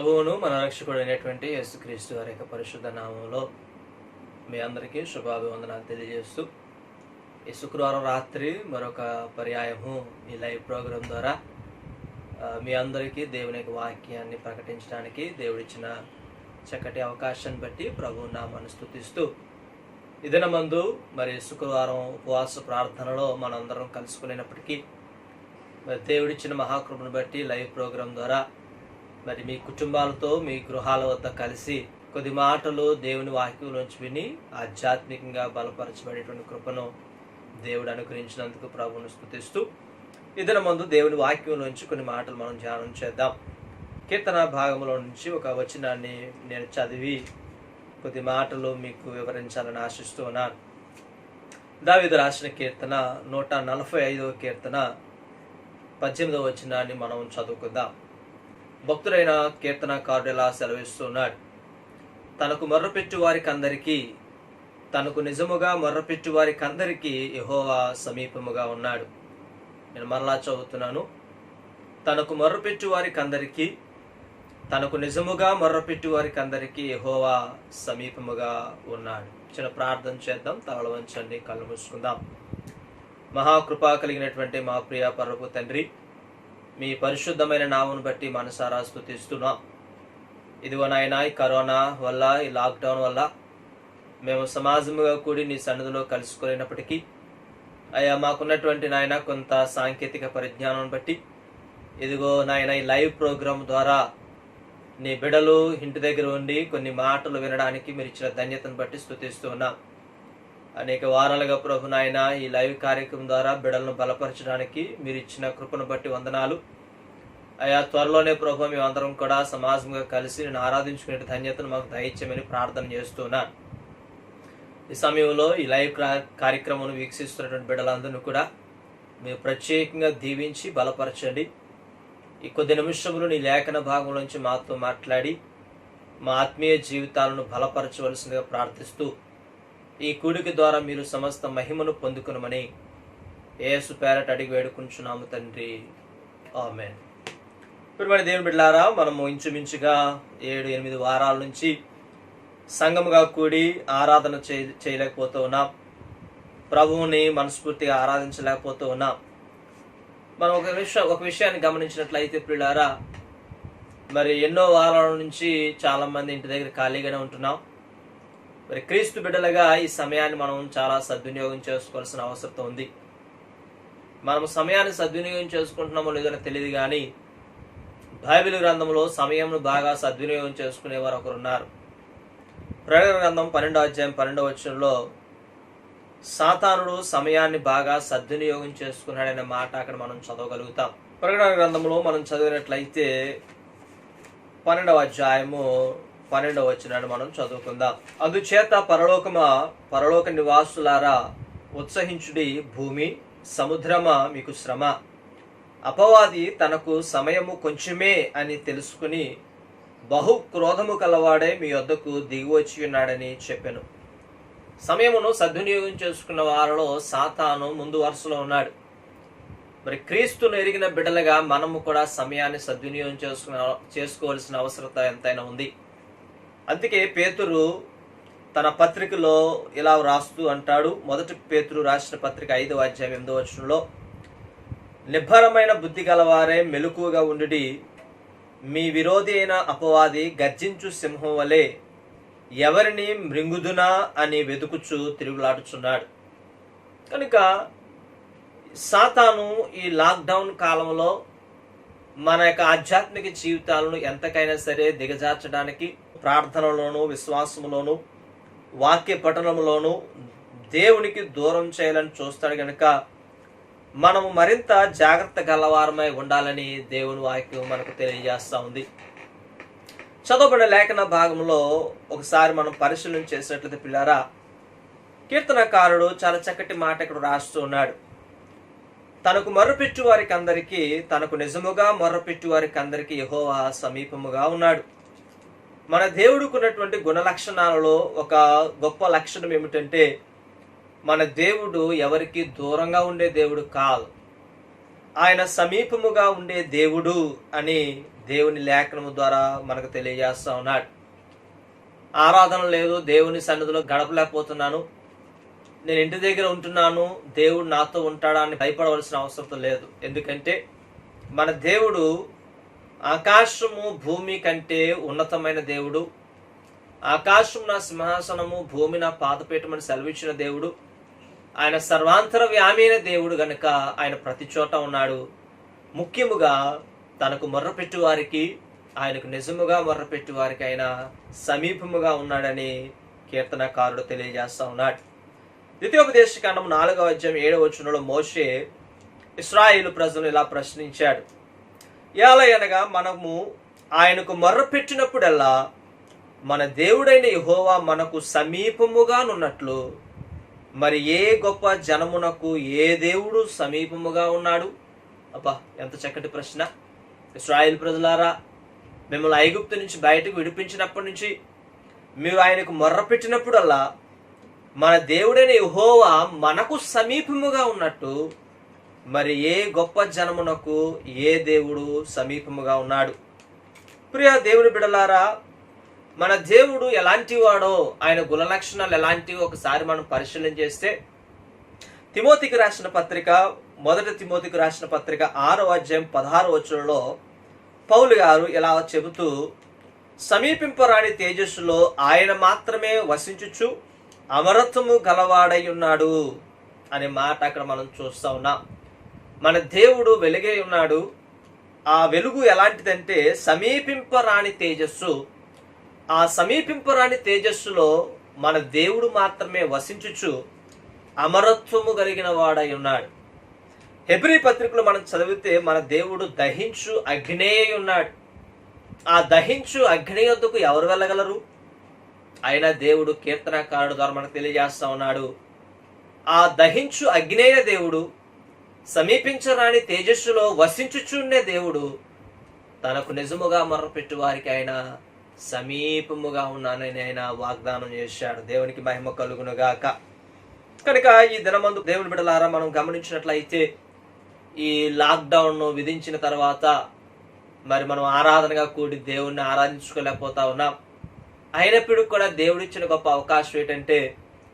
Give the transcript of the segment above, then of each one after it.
ప్రభువును మన రక్షకుడైనటువంటి యేసుక్రీస్తు వారి యొక్క పరిశుద్ధ నామంలో మీ అందరికీ శుభాభివందనాలు తెలియజేస్తూ ఈ శుక్రవారం రాత్రి మరొక పర్యాయము ఈ లైవ్ ప్రోగ్రాం ద్వారా మీ అందరికీ దేవుని యొక్క వాక్యాన్ని ప్రకటించడానికి దేవుడిచ్చిన చక్కటి అవకాశాన్ని బట్టి ప్రభువు నామాన్ని స్తుతిస్తూ ఈ దినమందు మరి శుక్రవారం ఉపవాస ప్రార్థనలో మనందరం కలుసుకునేటప్పటికీ మరి దేవుడిచ్చిన మహాకృపను బట్టి లైవ్ ప్రోగ్రాం ద్వారా మరి మీ కుటుంబాలతో మీ గృహాల వద్ద కలిసి కొద్ది మాటలు దేవుని వాక్యంలోంచి విని ఆధ్యాత్మికంగా బలపరచబడేటువంటి కృపను దేవుడు అనుగ్రహించినందుకు ప్రభువును స్తుతిస్తూ ఇదన ముందు దేవుని వాక్యంలోంచి కొన్ని మాటలు మనం ధ్యానం చేద్దాం. కీర్తన భాగంలో నుంచి ఒక వచనాన్ని నేను చదివి కొద్ది మాటలు మీకు వివరించాలని ఆశిస్తూ ఉన్నాను. దావీదు రాసిన కీర్తన 145వ కీర్తన 18వ వచనాన్ని మనం చదువుకుందాం. భక్తుడైన కీర్తనకారుడు ఇలా సెలవిస్తున్నాడు. తనకు మొర్రపెట్టు వారికి అందరికీ, తనకు నిజముగా మొర్రపెట్టు వారికి అందరికీ యెహోవా సమీపముగా ఉన్నాడు. నేను మరలా చదువుతున్నాను. తనకు మొర్రపెట్టు వారికి అందరికీ, తనకు నిజముగా మొర్రపెట్టు వారికి అందరికీ యెహోవా సమీపముగా ఉన్నాడు. చిన్న ప్రార్థన చేద్దాం. తలలు వంచండి, కళ్ళు మూసుకుందాం. మహాకృప కలిగినటువంటి మా ప్రియ పరలోకపు తండ్రి, మీ పరిశుద్ధమైన నామను బట్టి మనసారా స్తుతిస్తున్నాం. ఇదిగో నాయనా, ఈ కరోనా వల్ల, ఈ లాక్డౌన్ వల్ల మేము సమాజముగా కూడి నీ సన్నిధిలో కలుసుకునేటప్పటికీ అయ్యా మాకున్నటువంటి నాయన కొంత సాంకేతిక పరిజ్ఞానం బట్టి ఇదిగో నాయన ఈ లైవ్ ప్రోగ్రాం ద్వారా నీ బిడలు ఇంటి దగ్గర ఉండి కొన్ని మాటలు వినడానికి మీరు ఇచ్చిన ధన్యతను బట్టి స్తుతిస్తూ ఉన్నాం. అనేక వారాలుగా ప్రభు నాయన ఈ లైవ్ కార్యక్రమం ద్వారా బిడలను బలపరచడానికి మీరు ఇచ్చిన కృపను బట్టి వందనాలు అయా. త్వరలోనే ప్రభు మేమందరం కూడా సమాజంగా కలిసి నేను ఆరాధించుకునే ధన్యతను మాకు దయచేయమని ప్రార్థన చేస్తున్నాను. ఈ సమయంలో ఈ లైవ్ కార్యక్రమం వీక్షిస్తున్నటువంటి బిడ్డలందరినీ కూడా మీరు ప్రత్యేకంగా దీవించి బలపరచండి. ఈ కొద్ది నిమిషములు నీ లేఖన భాగం నుంచి మాతో మాట్లాడి మా ఆత్మీయ జీవితాలను బలపరచవలసిందిగా ప్రార్థిస్తూ ఈ కూడిక ద్వారా మీరు సమస్త మహిమను పొందుకునమని యేసు పేరట అడిగి వేడుకుంటున్నాము తండ్రి, ఆమేన్. ఇప్పుడు మన దేవుని బిడ్డలారా, మనము ఇంచుమించుగా 7-8 వారాల నుంచి సంఘముగా కూడి ఆరాధన చేయలేకపోతూ ఉన్నాం. ప్రభువుని మనస్ఫూర్తిగా ఆరాధించలేకపోతూ ఉన్నాం. మనం ఒక విషయాన్ని గమనించినట్లయితే పిల్లారా, మరి ఎన్నో వారాల నుంచి చాలా మంది ఇంటి దగ్గర ఖాళీగానే ఉంటున్నాం. మరి క్రీస్తు బిడ్డలుగా ఈ సమయాన్ని మనం చాలా సద్వినియోగం చేసుకోవాల్సిన అవసరం ఉంది. మనం సమయాన్ని సద్వినియోగం చేసుకుంటున్నామో లేదో తెలియదు, కానీ బైబిల్ గ్రంథంలో సమయంను బాగా సద్వినియోగం చేసుకునేవారు ఒకరు ఉన్నారు. ప్రకటన గ్రంథం 12వ అధ్యాయం 12వ వచనంలో సాతానుడు సమయాన్ని బాగా సద్వినియోగం చేసుకున్నాడనే మాట అక్కడ మనం చదవగలుగుతాం. ప్రకటన గ్రంథంలో మనం చదివినట్లయితే 12వ అధ్యాయము 12వ వచనాన్ని మనం చదువుకుందాం. అందుచేత పరలోక నివాసులారా ఉత్సహించుడి, భూమి సముద్రమా మీకు శ్రమ. అపవాది తనకు సమయము కొంచెమే అని తెలుసుకుని బహు క్రోధము కలవాడే మీ వద్దకు దిగివచ్చి ఉన్నాడని చెప్పాను. సమయమును సద్వినియోగం చేసుకున్న వారిలో సాతాను ముందు వరుసలో ఉన్నాడు. మరి క్రీస్తును ఎరిగిన బిడ్డలుగా మనము కూడా సమయాన్ని సద్వినియోగం చేసుకోవాల్సిన అవసరత ఎంతైనా ఉంది. అందుకే పేతురు తన పత్రికలో ఇలా రాస్తూ అంటాడు. మొదటి పేతురు రాసిన పత్రిక 5వ అధ్యాయం 8వ వచనంలో, నిబ్బరమైన బుద్ధి గలవారే మెలకువగా ఉండుడి, మీ విరోధి అయిన అపవాది గర్జించు సింహం వలె ఎవరిని మృంగుదునా అని వెతుకుచు తిరుగులాడుచున్నాడు. కనుక సాతాను ఈ లాక్డౌన్ కాలంలో మన యొక్క ఆధ్యాత్మిక జీవితాలను ఎంతకైనా సరే దిగజార్చడానికి, ప్రార్థనలోను, విశ్వాసంలోను, వాక్య పఠనంలోను దేవునికి దూరం చేయాలని చూస్తాడు. కనుక మనము మరింత జాగ్రత్త గలవారమై ఉండాలని దేవుని వాక్యం మనకు తెలియజేస్తూ ఉంది. చదవబడిన లేఖన భాగంలో ఒకసారి మనం పరిశీలన చేసినట్లయితే పిల్లారా, కీర్తనకారుడు చాలా చక్కటి మాట ఇక్కడ రాస్తూ ఉన్నాడు. తనకు మొర్రపెట్టు వారికి అందరికీ, తనకు నిజముగా మొర్రపెట్టు వారికి అందరికీ యెహోవా సమీపముగా ఉన్నాడు. మన దేవుడుకున్నటువంటి గుణ లక్షణాలలో ఒక గొప్ప లక్షణం ఏమిటంటే, మన దేవుడు ఎవరికి దూరంగా ఉండే దేవుడు కాదు. ఆయన సమీపముగా ఉండే దేవుడు అని దేవుని లేఖనము ద్వారా మనకు తెలియజేస్తా ఉన్నాడు. ఆరాధన లేదు, దేవుని సన్నిధిలో గడపలేకపోతున్నాను, నేను ఇంటి దగ్గర ఉంటున్నాను, దేవుడు నాతో ఉంటాడా అని భయపడవలసిన అవసరం లేదు. ఎందుకంటే మన దేవుడు ఆకాశము భూమి కంటే ఉన్నతమైన దేవుడు. ఆకాశం నా సింహాసనము, భూమి నా పాదపీఠమని సెలవిచ్చిన దేవుడు. ఆయన సర్వాంతరవ్యామి అయిన దేవుడు గనుక ఆయన ప్రతి చోట ఉన్నాడు. ముఖ్యముగా తనకు మొర్రపెట్టు వారికి, ఆయనకు నిజముగా మొర్రపెట్టు వారికి ఆయన సమీపముగా ఉన్నాడని కీర్తనకారుడు తెలియజేస్తా ఉన్నాడు. ద్వితీయోపదేశకాండం 4వ అధ్యాయం 7వ వచనంలో మోషే ఇశ్రాయేలు ప్రజలను ఇలా ప్రశ్నించాడు. ఎలాగనగా మనము ఆయనకు మొర్రపెట్టినప్పుడల్లా మన దేవుడైన యెహోవా మనకు సమీపముగానున్నట్లు మరి ఏ గొప్ప జనమునకు ఏ దేవుడు సమీపముగా ఉన్నాడు? అబ్బా, ఎంత చక్కటి ప్రశ్న. ఇశ్రాయేలు ప్రజలారా, మిమ్మల్ని ఐగుప్తు నుంచి బయటకు విడిపించినప్పటి నుంచి మీరు ఆయనకు మొర్రపెట్టినప్పుడల్లా మన దేవుడైన యెహోవా మనకు సమీపముగా ఉన్నట్టు మరి ఏ గొప్ప జనమునకు ఏ దేవుడు సమీపముగా ఉన్నాడు? ప్రియ దేవుని బిడ్డలారా, మన దేవుడు ఎలాంటి వాడో, ఆయన గుణలక్షణాలు ఎలాంటివో ఒకసారి మనం పరిశీలన చేస్తే తిమోతికి రాసిన పత్రిక, 1 తిమోతికి రాసిన పత్రిక 6వ అధ్యాయం 16వ వచనంలో పౌలు గారు ఇలా చెబుతూ, సమీపింపరాని తేజస్సులో ఆయన మాత్రమే వసించుచు అమరత్వము గలవాడై ఉన్నాడు అనే మాట అక్కడ మనం చూస్తా ఉన్నాం. మన దేవుడు వెలుగై ఉన్నాడు. ఆ వెలుగు ఎలాంటిదంటే సమీపింపరాని తేజస్సు. ఆ సమీపింపరాని తేజస్సులో మన దేవుడు మాత్రమే వసించుచు అమరత్వము కలిగిన వాడై ఉన్నాడు. హెబ్రీ పత్రికలో మనం చదివితే మన దేవుడు దహించు అగ్ని అయి ఉన్నాడు. ఆ దహించు అగ్ని యొద్దకు ఎవరు వెళ్ళగలరు? అయినా దేవుడు కీర్తనకారుడు ద్వారా మనకు తెలియజేస్తా ఉన్నాడు. ఆ దహించు అగ్ని అయిన దేవుడు, సమీపించరాని తేజస్సులో వసించుచుండే దేవుడు తనకు నిజముగా మొర్రపెట్టు వారికి ఆయన సమీపముగా ఉన్నానని ఆయన వాగ్దానం చేశాడు. దేవునికి మహిమ కలుగునుగాక. కనుక ఈ దినమందు దేవుని బిడ్డలారా, మనం గమనించినట్లయితే ఈ లాక్డౌన్ విధించిన తర్వాత మరి మనం ఆరాధనగా కూడి దేవుణ్ణి ఆరాధించుకోలేకపోతా ఉన్నాం. అయినప్పుడు కూడా దేవుడిచ్చిన గొప్ప అవకాశం ఏంటంటే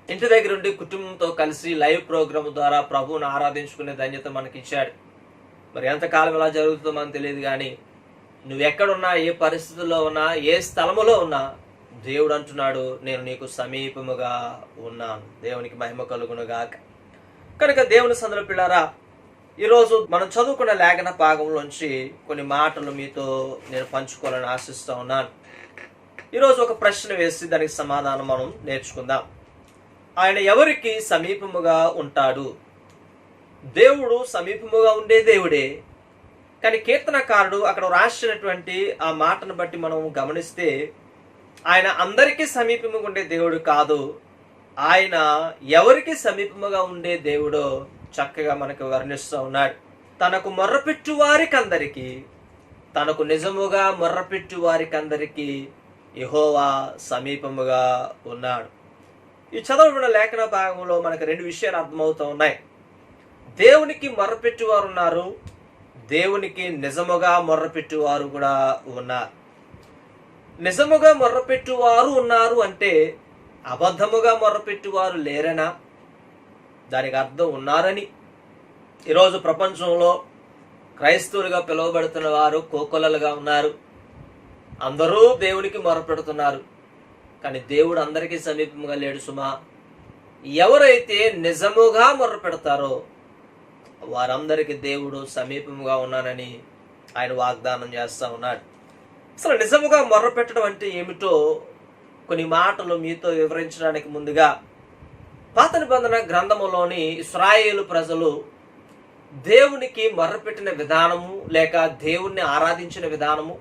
ఇంటి దగ్గర ఉండి కుటుంబంతో కలిసి లైవ్ ప్రోగ్రామ్ ద్వారా ప్రభువుని ఆరాధించుకునే ధన్యత మనకి ఇచ్చాడు. మరి ఎంతకాలం ఇలా జరుగుతుందో మనకు తెలియదు, కానీ నువ్వు ఎక్కడున్నా, ఏ పరిస్థితుల్లో ఉన్నా, ఏ స్థలములో ఉన్నా దేవుడు అంటున్నాడు, నేను నీకు సమీపముగా ఉన్నాను. దేవునికి మహిమ కలుగునుగాక. కనుక దేవుని సందుల పిల్లారా, ఈరోజు మనం చదువుకున్న లేఖన భాగంలోంచి కొన్ని మాటలు మీతో నేను పంచుకోవాలని ఆశిస్తూ ఉన్నాను. ఈరోజు ఒక ప్రశ్న వేసి దానికి సమాధానం మనం నేర్చుకుందాం. ఆయన ఎవరికి సమీపముగా ఉంటాడు? దేవుడు సమీపముగా ఉండే దేవుడే. కానీ కీర్తనకారుడు అక్కడ రాసినటువంటి ఆ మాటను బట్టి మనం గమనిస్తే ఆయన అందరికీ సమీపముగా ఉండే దేవుడు కాదు. ఆయన ఎవరికి సమీపముగా ఉండే దేవుడో చక్కగా మనకు వర్ణిస్తూ ఉన్నాడు. తనకు మొర్రపెట్టు వారికందరికీ, తనకు నిజముగా మొర్రపెట్టు వారికందరికీ యెహోవా సమీపముగా ఉన్నాడు. ఈ చదవబడిన లేఖన భాగంలో మనకు 2 విషయాలు అర్థమవుతూ ఉన్నాయి. దేవునికి మొర్రపెట్టువారు ఉన్నారు, దేవునికి నిజముగా మొర్రపెట్టువారు కూడా ఉన్నారు. నిజముగా మొర్రపెట్టువారు ఉన్నారు అంటే అబద్ధముగా మొర్రపెట్టువారు లేరనా? దానికి అర్థం ఉన్నారని. ఈరోజు ప్రపంచంలో క్రైస్తవులుగా పిలువబడుతున్న వారు కోకొల్లలుగా ఉన్నారు. అందరూ దేవునికి మొర్రపెడుతున్నారు, కానీ దేవుడు అందరికీ సమీపంగా లేడు సుమా. ఎవరైతే నిజముగా మొర్రపెడతారో వారందరికీ దేవుడు సమీపముగా ఉన్నానని ఆయన వాగ్దానం చేస్తా ఉన్నాడు. అసలు నిజముగా మొర్రపెట్టడం అంటే ఏమిటో కొన్ని మాటలు మీతో వివరించడానికి ముందుగా, పాత నిబంధన గ్రంథములోని ఇశ్రాయేలు ప్రజలు దేవునికి మొర్రపెట్టిన విధానము, లేక దేవుణ్ణి ఆరాధించిన విధానము,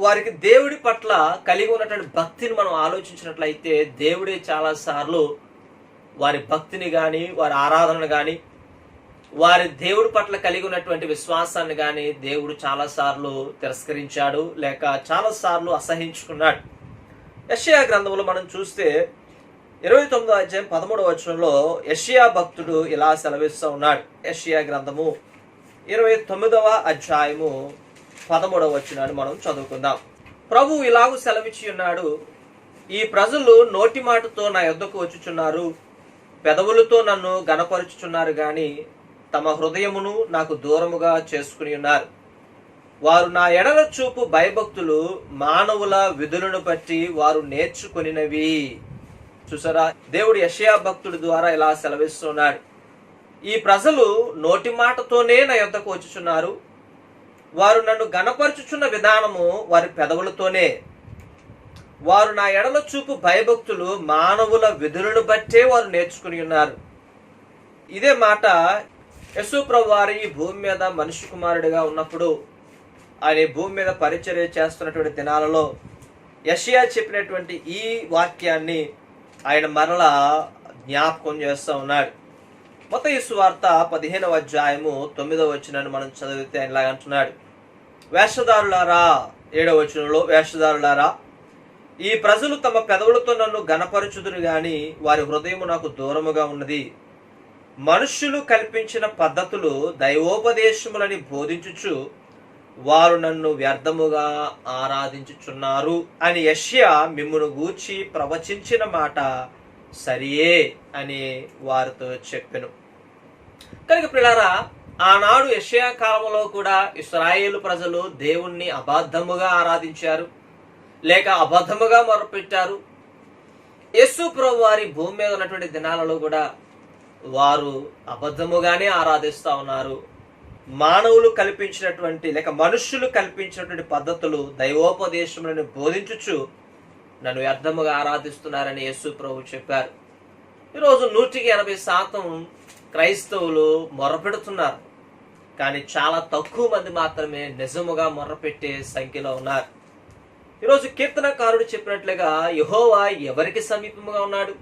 వారికి దేవుడి పట్ల కలిగి ఉన్నటువంటి భక్తిని మనం ఆలోచించినట్లయితే దేవుడే చాలాసార్లు వారి భక్తిని కానీ, వారి ఆరాధనను కానీ, వారి దేవుడి పట్ల కలిగి ఉన్నటువంటి విశ్వాసాన్ని కానీ దేవుడు చాలాసార్లు తిరస్కరించాడు, లేక చాలాసార్లు అసహించుకున్నాడు. యెషయా గ్రంథంలో మనం చూస్తే 29వ అధ్యాయం 13వ వచనంలో యెషయా భక్తుడు ఇలా సెలవిస్తూ ఉన్నాడు. యెషయా గ్రంథము 29వ అధ్యాయము 13వ వచనాన్ని మనం చదువుకుందాం. ప్రభు ఇలాగూ సెలవిచ్చి ఉన్నాడు, ఈ ప్రజలు నోటి మాటతో నా యొద్దకు వచ్చుచున్నారు, పెదవులతో నన్ను గనపరుచుచున్నారు గాని తమ హృదయమును నాకు దూరముగా చేసుకుని ఉన్నారు. వారు నా ఎడల చూపు భయభక్తులు మానవుల విధులను బట్టి వారు నేర్చుకొనినవి. చూసారా, దేవుడు యెషయా భక్తుడి ద్వారా ఇలా సెలవిస్తున్నాడు, ఈ ప్రజలు నోటి మాటతోనే నా యొద్దకు వచ్చుచున్నారు, వారు నన్ను గనపరుచుచున్న విధానము వారి పెదవులతోనే, వారు నా ఎడల చూపు భయభక్తులు మానవుల విధులను బట్టే వారు నేర్చుకుని ఉన్నారు. ఇదే మాట యేసు ప్రభు వారు ఈ భూమి మీద మనిషి కుమారుడిగా ఉన్నప్పుడు, ఆయన భూమి మీద పరిచర్య చేస్తున్నటువంటి దినాలలో యెషయా చెప్పినటువంటి ఈ వాక్యాన్ని ఆయన మరలా జ్ఞాపకం చేస్తూ ఉన్నాడు. మత్తయి సువార్త 15వ అధ్యాయము 9వ వచనాన్ని మనం చదివితే ఆయన ఇలాగ అంటున్నాడు, వేషధారులారా, 7వ వచనంలో, వేషధారులారా, ఈ ప్రజలు తమ పెదవులతో నన్ను గనపరచుదురు గాని వారి హృదయము నాకు దూరముగా ఉన్నది. మనుష్యులు కల్పించిన పద్ధతులు దైవోపదేశములని బోధించుచు వారు నన్ను వ్యర్థముగా ఆరాధించుచున్నారు అని యెషయా మిమ్మును గూర్చి ప్రవచించిన మాట సరియే అని వారితో చెప్పెను. కనుక ప్రియులారా, ఆనాడు యెషయా కాలంలో కూడా ఇశ్రాయేలు ప్రజలు దేవుణ్ణి అబద్ధముగా ఆరాధించారు, లేక అబద్ధముగా మొరపెట్టారు. యేసు ప్రభు వారి భూమి మీద ఉన్నటువంటి దినాలలో కూడా వారు అబద్ధముగానే ఆరాధిస్తూ ఉన్నారు. మానవులు కల్పించినటువంటి లేక మనుష్యులు కల్పించినటువంటి పద్ధతులు దైవోపదేశములను బోధించుచు నన్ను వ్యర్థముగా ఆరాధిస్తున్నారని యేసు ప్రభు చెప్పారు. ఈరోజు 180% క్రైస్తవులు మొర్రపెడుతున్నారు, కానీ చాలా తక్కువ మంది మాత్రమే నిజముగా మొర్రపెట్టే సంఖ్యలో ఉన్నారు. ఈరోజు కీర్తనకారుడు చెప్పినట్లుగా యెహోవా ఎవరికి సమీపముగా ఉన్నాడు?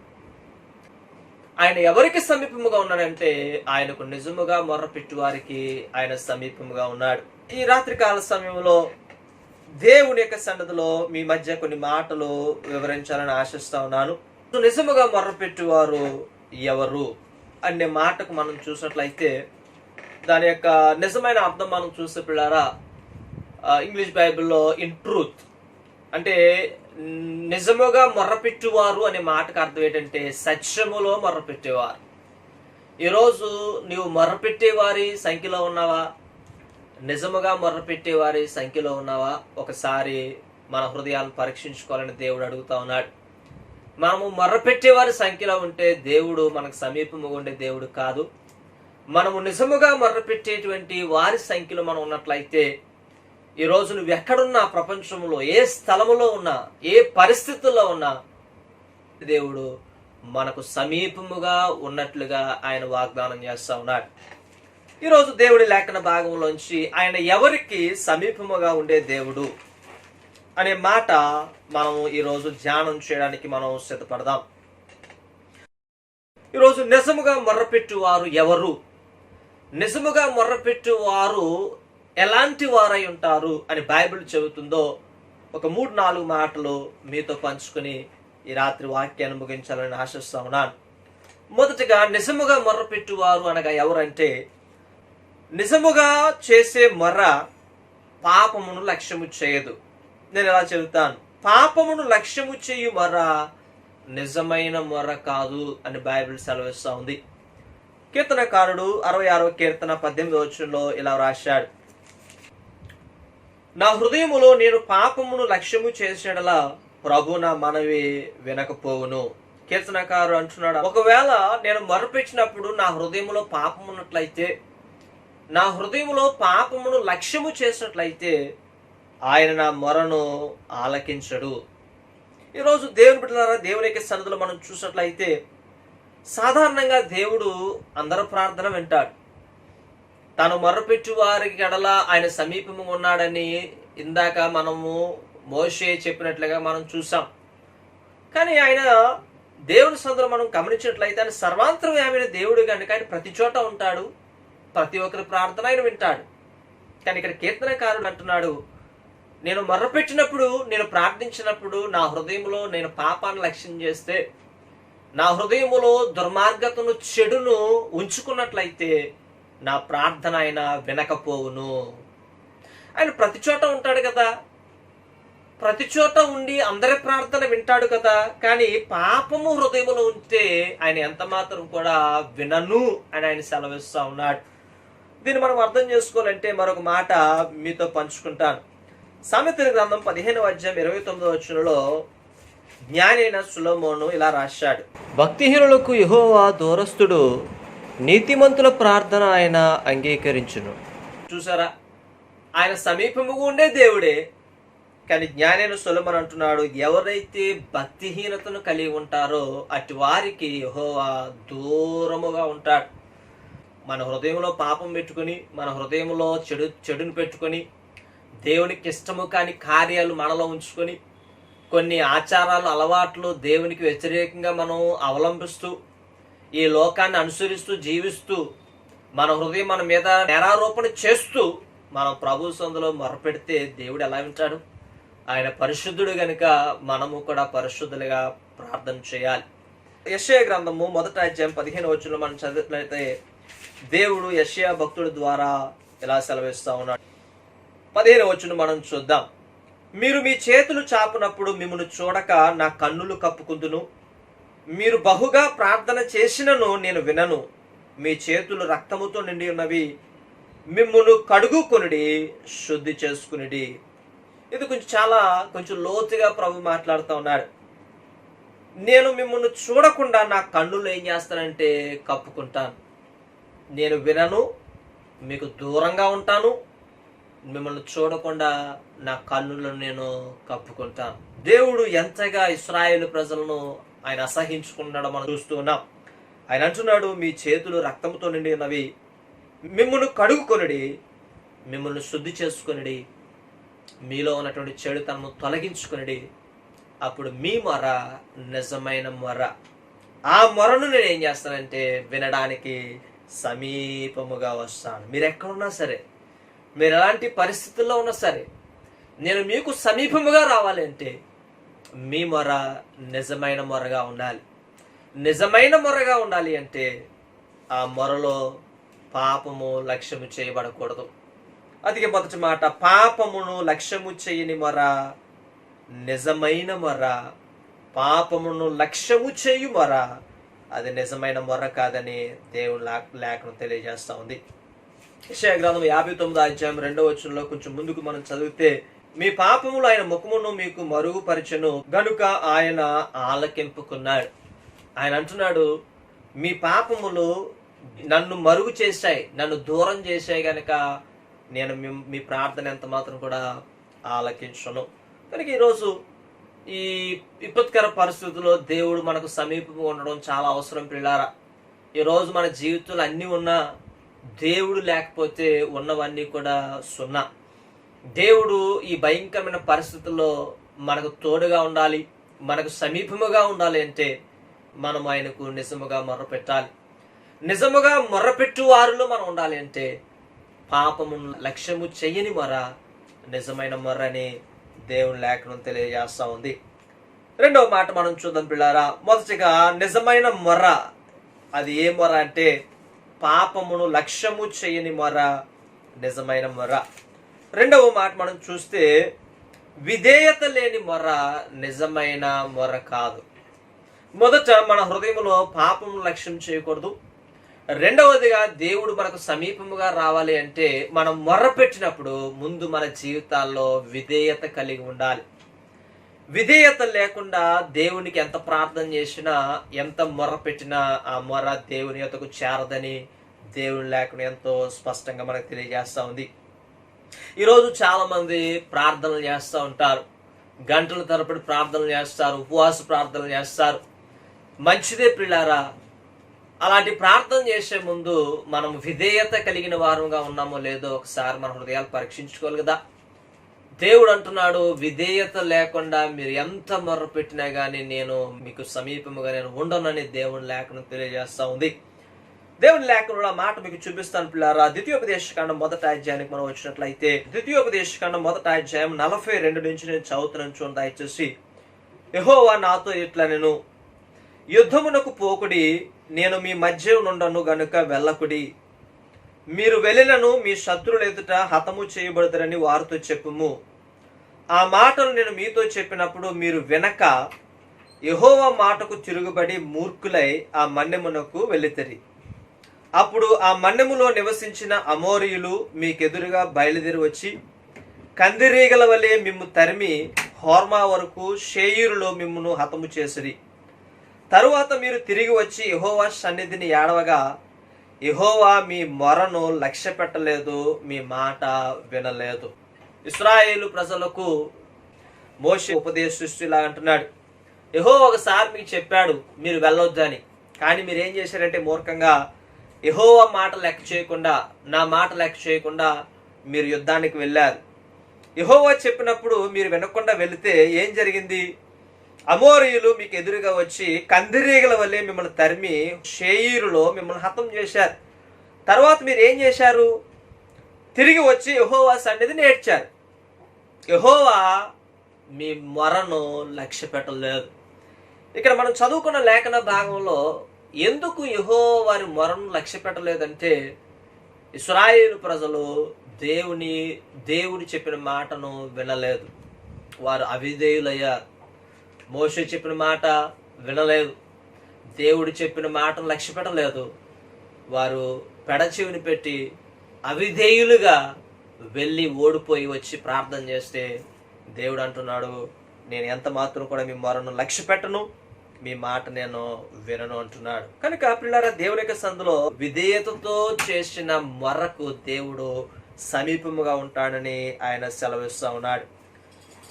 ఆయన ఎవరికి సమీపముగా ఉన్నాడంటే ఆయనకు నిజముగా మొర్రపెట్టు వారికి ఆయన సమీపముగా ఉన్నాడు. ఈ రాత్రికాల సమయంలో దేవుని యొక్క సన్నిధిలో మీ మధ్య కొన్ని మాటలు వివరించాలని ఆశిస్తా ఉన్నాను. నిజముగా మొర్రపెట్టువారు ఎవరు అనే మాటకు మనం చూసినట్లయితే దాని యొక్క నిజమైన అర్థం మనం చూసే పిల్లారా, ఇంగ్లీష్ బైబిల్లో ఇన్ ట్రూత్ అంటే నిజముగా మొర్రపెట్టువారు అనే మాటకు అర్థం ఏంటంటే సత్యములో మొర్రపెట్టేవారు. ఈరోజు నీవు మొర్రపెట్టేవారి సంఖ్యలో ఉన్నావా? నిజముగా మొర్రపెట్టేవారి సంఖ్యలో ఉన్నావా? ఒకసారి మన హృదయాలను పరీక్షించుకోవాలని దేవుడు అడుగుతా ఉన్నాడు. మనము మొర్రపెట్టేవారి సంఖ్యలో ఉంటే దేవుడు మనకు సమీపముగా ఉండే దేవుడు కాదు. మనము నిజముగా మొర్రపెట్టేటువంటి వారి సంఖ్యలో మనం ఉన్నట్లయితే ఈరోజు నువ్వు ఎక్కడున్నా, ప్రపంచంలో ఏ స్థలములో ఉన్నా, ఏ పరిస్థితుల్లో ఉన్నా దేవుడు మనకు సమీపముగా ఉన్నట్లుగా ఆయన వాగ్దానం చేస్తా ఉన్నాడు. ఈరోజు దేవుడి లేఖన భాగంలోంచి ఆయన ఎవరికి సమీపముగా ఉండే దేవుడు అనే మాట మనం ఈరోజు ధ్యానం చేయడానికి మనం సిద్ధపడదాం. ఈరోజు నిజముగా మొర్రపెట్టు వారు ఎవరు, నిజముగా మొర్రపెట్టు వారు ఎలాంటి వారై ఉంటారు అని బైబిల్ చెబుతుందో ఒక 3-4 మాటలు మీతో పంచుకొని ఈ రాత్రి వాక్యాన్ని ముగించాలని ఆశిస్తా ఉన్నాను. మొదటిగా నిజముగా మొర్రపెట్టువారు అనగా ఎవరంటే, నిజముగా చేసే మొర్ర పాపమును లక్ష్యము చేయదు. నేను ఎలా చెబుతాను, పాపమును లక్ష్యము చేయు మొర్ర నిజమైన మొర్ర కాదు అని బైబిల్ సెలవిస్తా ఉంది. కీర్తనకారుడు 66వ కీర్తన 18వ వచనంలో ఇలా రాశాడు, నా హృదయములో నేను పాపమును లక్ష్యము చేసేటలా ప్రభు నా మనవి వినకపోవును. కీర్తనకారుడు అంటున్నాడు, ఒకవేళ నేను మొరపెట్టినప్పుడు నా హృదయములో పాపం ఉన్నట్లయితే, నా హృదయములో పాపమును లక్ష్యము చేసినట్లయితే ఆయన నా మొరను ఆలకించడు. ఈరోజు దేవుని బిడ్డలారా, దేవుని యొక్క సన్నిధిలో మనం చూసినట్లయితే సాధారణంగా దేవుడు అందరి ప్రార్థన వింటాడు. తాను మొర్రపెట్టు వారికి ఎడల ఆయన సమీపంగా ఉన్నాడని ఇందాక మనము మోషే చెప్పినట్లుగా మనం చూసాం. కానీ ఆయన దేవుని సన్నిధిలో మనం గమనించినట్లయితే ఆయన సర్వాంతర్యామైన దేవుడు కనుక ఆయన ప్రతి చోట ఉంటాడు, ప్రతి ఒక్కరి ప్రార్థన ఆయన వింటాడు. కానీ ఇక్కడ కీర్తనకారుడు అంటున్నాడు, నేను మొర్రపెట్టినప్పుడు, నేను ప్రార్థించినప్పుడు నా హృదయంలో నేను పాపాన్ని లక్ష్యం చేస్తే, నా హృదయములో దుర్మార్గతను చెడును ఉంచుకున్నట్లయితే నా ప్రార్థన ఆయన వినకపోవును. ఆయన ప్రతి చోట ఉంటాడు కదా, ప్రతి చోట ఉండి అందరి ప్రార్థన వింటాడు కదా. కానీ పాపము హృదయంలో ఉంటే ఆయన ఎంత మాత్రం కూడా వినను అని ఆయన సెలవిస్తా ఉన్నాడు. దీన్ని మనం అర్థం చేసుకోవాలంటే మరొక మాట మీతో పంచుకుంటాను. సామెతల గ్రంథం 15వ అధ్యాయం 29వ వచనంలో జ్ఞాని అయిన సొలొమోను ఇలా రాశాడు, భక్తిహీనులకు యెహోవా దూరస్థుడు, నీతిమంతుల ప్రార్థన ఆయన అంగీకరించును. చూసారా, ఆయన సమీపముగా ఉండే దేవుడే. కానీ జ్ఞాని అయిన సొలొమోను అంటున్నాడు, ఎవరైతే భక్తిహీనతను కలిగి ఉంటారో అటు వారికి యెహోవా దూరముగా ఉంటాడు. మన హృదయంలో పాపం పెట్టుకొని, మన హృదయంలో చెడును పెట్టుకొని, దేవునికి ఇష్టము కాని కార్యాలు మనలో ఉంచుకొని, కొన్ని ఆచారాలు అలవాట్లు దేవునికి వ్యతిరేకంగా మనం అవలంబిస్తూ, ఈ లోకాన్ని అనుసరిస్తూ జీవిస్తూ, మన హృదయం మన మీద నేరారోపణ చేస్తూ మనం ప్రభు సందులో మొరపెడితే దేవుడు ఎలా వింటాడు? ఆయన పరిశుద్ధుడు గనుక మనము కూడా పరిశుద్ధులుగా ప్రార్థన చేయాలి. యెషయా గ్రంథము 1వ అధ్యాయం 15వ వచనంలో మనం చదివినట్లయితే దేవుడు యెషయా భక్తుడి ద్వారా ఇలా సెలవిస్తా ఉన్నాడు. 15వ వచనం మనం చూద్దాం. మీరు మీ చేతులు చాపునప్పుడు మిమ్మల్ని చూడక నా కన్నులు కప్పుకుందును. మీరు బహుగా ప్రార్థన చేసినను నేను వినను. మీ చేతులు రక్తముతో నిండి ఉన్నవి. మిమ్మును కడుగుకొనుడి, శుద్ధి చేసుకునిడి. ఇది కొంచెం లోతుగా ప్రభు మాట్లాడుతూ ఉన్నాడు. నేను మిమ్మల్ని చూడకుండా నా కన్నులు ఏం చేస్తానంటే కప్పుకుంటాను. నేను వినను, మీకు దూరంగా ఉంటాను, మిమ్మల్ని చూడకుండా నా కన్నులను నేను కప్పుకుంటాను. దేవుడు ఎంతగా ఇశ్రాయేలు ప్రజలను ఆయన అసహించుకున్నాడో మనం చూస్తూ ఉన్నాం. ఆయన అంటున్నాడు, మీ చేతులు రక్తంతో నిండి ఉన్నవి. మిమ్మల్ని కడుగుకొనుడి, మిమ్మల్ని శుద్ధి చేసుకొనుడి, మీలో ఉన్నటువంటి చెడుతనము తొలగించుకొనుడి. అప్పుడు మీ మొర నిజమైన మొర. ఆ మొరను నేను ఏం చేస్తానంటే వినడానికి సమీపముగా వస్తాను. మీరు ఎక్కడున్నా సరే, మీరు ఎలాంటి పరిస్థితుల్లో ఉన్నా సరే, నేను మీకు సమీపముగా రావాలి అంటే మీ మొర నిజమైన మొరగా ఉండాలి. నిజమైన మొరగా ఉండాలి అంటే ఆ మొరలో పాపము లక్ష్యము చేయబడకూడదు. అందుకే మొదటి మాట, పాపమును లక్ష్యము చేయని మొర నిజమైన మొర. పాపమును లక్ష్యము చేయు మొర అది నిజమైన మొర కాదని దేవుని లేఖనం తెలియజేస్తా ఉంది. యెషయా గ్రంథం 59వ అధ్యాయం 2వ వచనంలో కొంచెం ముందుకు మనం చదివితే, మీ పాపములు ఆయన ముఖమును మీకు మరుగుపరచెను గనుక ఆయన ఆలకింపుకున్నాడు. ఆయన అంటున్నాడు, మీ పాపములు నన్ను మరుగు చేశాయి, నన్ను దూరం చేశాయి గనక నేను మీ ప్రార్థన ఎంత మాత్రం కూడా ఆలకించను. కనుక ఈరోజు ఈ విపత్కర పరిస్థితుల్లో దేవుడు మనకు సమీపంగా ఉండడం చాలా అవసరం పిల్లారా. ఈరోజు మన జీవితంలో అన్నీ ఉన్నా దేవుడు లేకపోతే ఉన్నవన్నీ కూడా సున్నా. దేవుడు ఈ భయంకరమైన పరిస్థితుల్లో మనకు తోడుగా ఉండాలి, మనకు సమీపముగా ఉండాలి అంటే మనం ఆయనకు నిజముగా మొర్రపెట్టాలి. నిజముగా మొర్రపెట్టు వారిలో మనం ఉండాలి అంటే పాపమును లక్ష్యము చెయ్యని మొర నిజమైన మొర్రని దేవుని లేఖనం తెలియజేస్తా ఉంది. రెండవ మాట మనం చూద్దాం పిల్లారా. మొదటిగా నిజమైన మొర్ర అది ఏ మొర అంటే పాపమును లక్ష్యము చేయని మొర నిజమైన మొర. రెండవ మాట మనం చూస్తే విధేయత లేని మొర నిజమైన మొర కాదు. మొదట మన హృదయంలో పాపము లక్ష్యం చేయకూడదు. రెండవదిగా దేవుడు మనకు సమీపముగా రావాలి అంటే మనం మొర్ర పెట్టినప్పుడు ముందు మన జీవితాల్లో విధేయత కలిగి ఉండాలి. విధేయత లేకుండా దేవునికి ఎంత ప్రార్థన చేసినా, ఎంత మొర్ర పెట్టినా ఆ మొర్ర దేవుని యొద్దకు చేరదని దేవుని లేఖనం ఎంతో స్పష్టంగా మనకు తెలియజేస్తా ఉంది. ఈరోజు చాలా మంది ప్రార్థనలు చేస్తూ ఉంటారు, గంటల తరబడి ప్రార్థనలు చేస్తారు, ఉపవాస ప్రార్థనలు చేస్తారు. మంచిదే పిల్లారా. అలాంటి ప్రార్థన చేసే ముందు మనం విధేయత కలిగిన వారంగా ఉన్నామో లేదో ఒకసారి మన హృదయాలు పరీక్షించుకోవాలి కదా. దేవుడు అంటున్నాడు, విధేయత లేకుండా మీరు ఎంత మొర్ర పెట్టినా గానీ నేను మీకు సమీపముగా నేను ఉండనని దేవుని లేఖనం తెలియజేస్తా ఉంది. దేవుని లేఖనంలో ఆ మాట మీకు చూపిస్తాను పిల్లారా. ద్వితీయోపదేశకాండం 1వ అధ్యాయానికి మనం వచ్చినట్లయితే ద్వితీయోపదేశకాండం 1వ అధ్యాయం 42 నుంచి నేను చదువుతున్నాను చూడండి దయచేసి. యెహోవా నాతో ఇట్లా, నేను యుద్ధమునకు పోకుడి, నేను మీ మధ్య నుండను గనుక వెళ్ళకుడి. మీరు వెళ్ళినను మీ శత్రువుల ఎదుట హతము చేయబడతారని వారితో చెప్పుము. ఆ మాటలు నేను మీతో చెప్పినప్పుడు మీరు వెనక యెహోవా మాటకు తిరుగుబడి మూర్ఖులై ఆ మన్నెమునకు వెళ్ళితిరి. అప్పుడు ఆ మన్నెములో నివసించిన అమోరీయులు మీకెదురుగా బయలుదేరి వచ్చి కందిరీగల వలె మిమ్ము తరిమి హోర్మా వరకు షేయీరులో మిమ్మును హతము చేసిరి. తరువాత మీరు తిరిగి వచ్చి యెహోవా సన్నిధిని ఏడవగా యెహోవా మీ మొరను లక్ష్య పెట్టలేదు, మీ మాట వినలేదు. ఇశ్రాయేలు ప్రజలకు మోషే ఉపదేశిస్తూ ఇలా అంటున్నాడు, యెహోవా ఒకసారి మీకు చెప్పాడు మీరు వెళ్ళొద్దని, కానీ మీరు ఏం చేశారంటే మూర్ఖంగా యెహోవా మాట లెక్క చేయకుండా, నా మాట లెక్క చేయకుండా మీరు యుద్ధానికి వెళ్ళారు. యెహోవా చెప్పినప్పుడు మీరు వినకుండా వెళితే ఏం జరిగింది? అమోరీయులు మీకు ఎదురుగా వచ్చి కందిరీగల వల్లే మిమ్మల్ని తరిమి షేయీరులో మిమ్మల్ని హతం చేశారు. తర్వాత మీరు ఏం చేశారు? తిరిగి వచ్చి యెహోవా సన్నిధిని ఏడ్చారు. యెహోవా మీ మొరను లక్ష్య పెట్టలేదు. ఇక్కడ మనం చదువుకున్న లేఖన భాగంలో ఎందుకు యెహోవా వారి మొరను లక్ష్య పెట్టలేదంటే, ఇశ్రాయేలు ప్రజలు దేవుడు చెప్పిన మాటను వినలేదు. వారు అవిధేయులయ్యారు. మోషే చెప్పిన మాట వినలేదు. దేవుడు చెప్పిన మాటను లక్ష్య పెట్టలేదు. వారు పెడచెవిని పెట్టి అవిధేయులుగా వెళ్ళి ఓడిపోయి వచ్చి ప్రార్థన చేస్తే దేవుడు అంటున్నాడు, నేను ఎంత మాత్రం కూడా మీ మొరను లక్ష్య పెట్టను, మీ మాట నేను వినను అంటున్నాడు. కనుక పిల్లరా, దేవుని యొక్క సందులో విధేయతతో చేసిన మొరకు దేవుడు సమీపముగా ఉంటాడని ఆయన సెలవిస్తూ ఉన్నాడు.